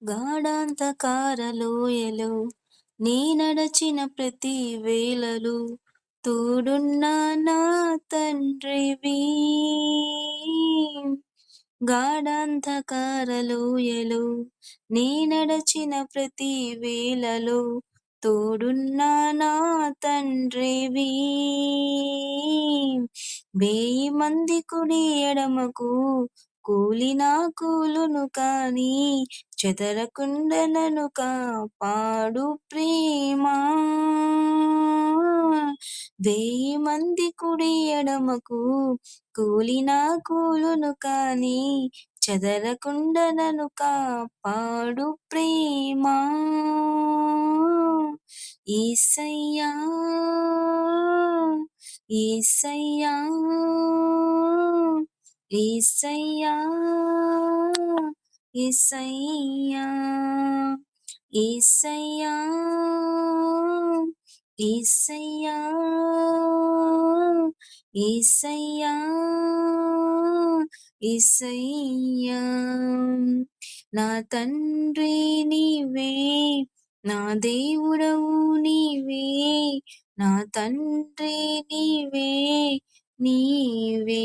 గాఢాంధకార లోయలో నీ నడచిన ప్రతి వేళలో తోడున్న నా తండ్రివి. గాఢాంధకార లోయలో నీ నడచిన ప్రతి వేళలో తోడున్న నా తండ్రివి. 1000 కుడి ఎడమకు కూలినా కూలును కాని చెదరకుండా నన్ను కాపాడు ప్రేమా. 1000 కుడి ఎడమకు కూలినా కూలును కాని చెదరకుండా నన్ను కాపాడు ప్రేమా. యేసయ్యా యేసయ్యా యేసయ్యా యేసయ్యా యేసయ్యా యేసయ్యా యేసయ్యా యేసయ్యా. నా తండ్రి నీవే, నా దేవుడవు నీవే, నా తండ్రి నీవే నీవే.